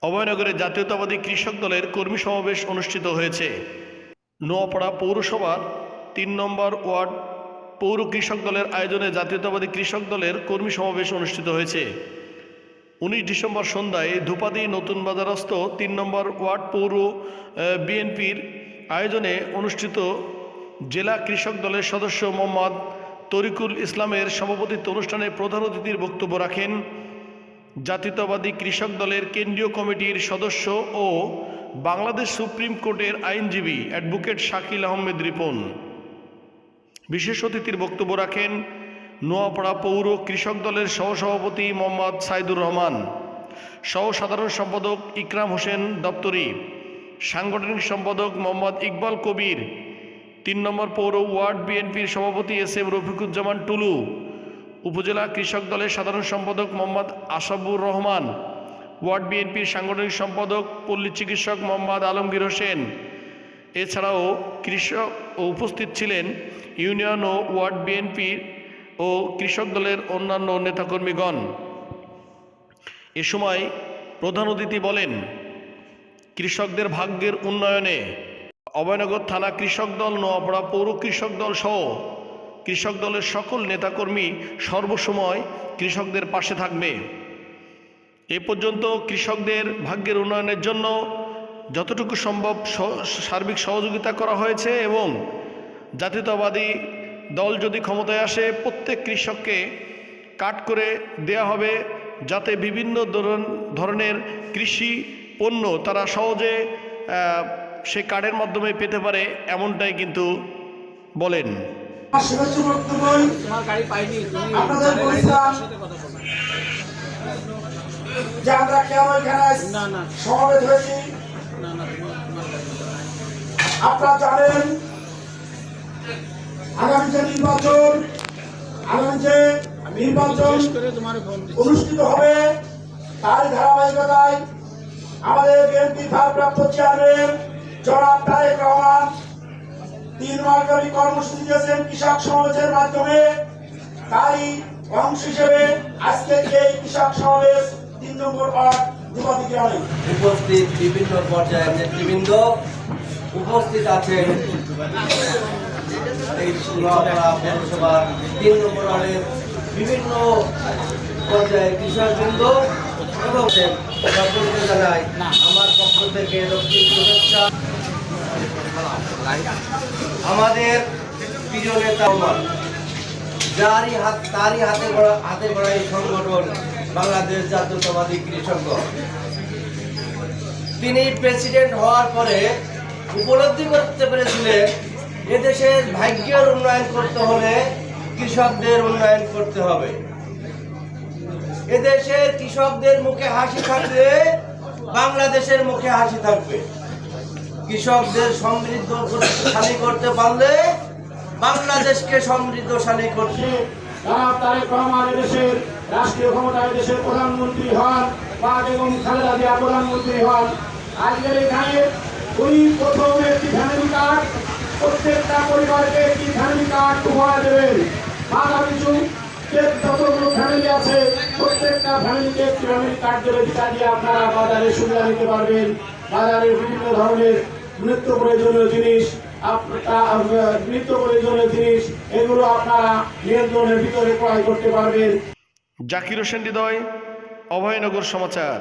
অভয়নগরে জাতীয়তাবাদী কৃষক দলের কর্মী সমাবেশ অনুষ্ঠিত হয়েছে। নোয়াপাড়া পৌরসভার ৩ নম্বর ওয়ার্ড পৌর কৃষক দলের আয়োজনে জাতীয়তাবাদী কৃষক দলের কর্মী সমাবেশ অনুষ্ঠিত হয়েছে। 19 ডিসেম্বর সন্ধ্যায় ধূপাদি নতুন বাজারস্থ ৩ নম্বর ওয়ার্ড পৌর বিএনপির আয়োজনে অনুষ্ঠিত জেলা কৃষক দলের সদস্য মোহাম্মদ তরিকুল ইসলামের সভাপতিত্ব অনুষ্ঠানে প্রধান অতিথির বক্তব্য রাখেন জাতীয়তাবাদী কৃষক দলের কেন্দ্রীয় কমিটির সদস্য ও বাংলাদেশ সুপ্রিম কোর্টের আইনজীবী অ্যাডভোকেট শাকিল আহমেদ রিপন। বিশেষ অতিথির বক্তব্য রাখেন নোয়াপাড়া পৌর কৃষক দলের সহসভাপতি মোহাম্মদ সাইদুর রহমান, সহ সাধারণ সম্পাদক ইকরাম হোসেন দপ্তরি, সাংগঠনিক সম্পাদক মোহাম্মদ ইকবাল কবির, ৩ নম্বর পৌর ওয়ার্ড বিএনপির সভাপতি এস.এম. রফিকুজ্জামান টুলু, উপজেলা কৃষক দলের সাধারণ সম্পাদক মোহাম্মদ আশাবুর রহমান, ওয়ার্ড বিএনপির সাংগঠনিক সম্পাদক পল্লী চিকিৎসক মোহাম্মদ আলমগীর হোসেন। এছাড়াও কৃষক উপস্থিত ছিলেন ইউনিয়ন ও ওয়ার্ড বিএনপির ও কৃষক দলের অন্যান্য নেতাকর্মীগণ। এ সময় প্রধান অতিথি বলেন, কৃষকদের ভাগ্যের উন্নয়নে অভয়নগর থানা কৃষক দল, নোয়াপাড়া পৌর কৃষক দল সহ কৃষক দলের সকল নেতাকর্মী সর্বসময় কৃষকদের পাশে থাকবে। এ পর্যন্ত কৃষকদের ভাগ্যের উন্নয়নের জন্য যতটুকু সম্ভব সার্বিক সহযোগিতা করা হয়েছে এবং জাতীয়তাবাদী দল যদি ক্ষমতায় আসে প্রত্যেক কৃষককে কার্ড করে দেয়া হবে, যাতে বিভিন্ন ধরনের কৃষি পণ্য তারা সহজে সেই কার্ডের মাধ্যমে পেতে পারে, এমনটাই কিন্তু বলেন। আপনারা জানেন আগামী যে নির্বাচন অনুষ্ঠিত হবে, তার ধারাবাহিকতায় আমাদের বিএনপি ভারপ্রাপ্ত চেয়ারম্যান জনাব তারেক রহমান 3 মাসব্যাপী কর্মসূচি দিয়েছেন কৃষক সমাবেশের মাধ্যমে। তারই অংশ হিসেবে আজকে এই কৃষক সমাবেশ 3 নম্বর ওয়ার্ড ধূপাদি গ্রামে উপস্থিত বিভিন্ন পর্যায়ের নেতৃবৃন্দ উপস্থিত আছেন। এই নোয়াপাড়া পৌরসভা 3 নম্বর ওয়ার্ডের বিভিন্ন পর্যায়ের কৃষকবৃন্দ এবং সকলকে জানাই আমার পক্ষ থেকে রক্তিম শুভেচ্ছা। আমাদের প্রিয় নেতা তারই হাতে গড়া এই সংগঠন বাংলাদেশ জাতীয়তাবাদী কৃষক দল। তিনি প্রেসিডেন্ট হওয়ার পরে উপলব্ধি করতে পেরেছিলেন এদেশের ভাগ্যের উন্নয়ন করতে হলে কৃষকদের উন্নয়ন করতে হবে। এদেশের কৃষকদের মুখে হাসি থাকলে বাংলাদেশের মুখে হাসি থাকবে। কৃষকদের সমৃদ্ধশালী করতে পারলে বাংলাদেশকে সমৃদ্ধশালী করতে। তারেক রহমান এদেশের রাষ্ট্রীয় ক্ষমতায় দেশের প্রধানমন্ত্রী হন বা বেগম খালেদা জিয়া প্রধানমন্ত্রী হন। আজকের এখানে উনি প্রথম একটি ফ্যামিলি কার্ড, প্রত্যেকটা পরিবারকে একটি ফ্যামিলি কার্ড উপহার দেবেন। মাথা পিছু যতগুলো ফ্যামিলি আছে প্রত্যেকটা ফ্যামিলিকে একটি ফ্যামিলি কার্ড দেবে, যেটা দিয়ে আপনারা বাজারে সুবিধা নিতে পারবেন। বাজারের বিভিন্ন ধরনের নিত্য প্রয়োজনীয় জিনিস এগুলো আপনারা নিয়ন্ত্রণের ভিতরে ক্রয় করতে পারবেন। জাকির হোসেন হৃদয়, অভয়নগর সমাচার।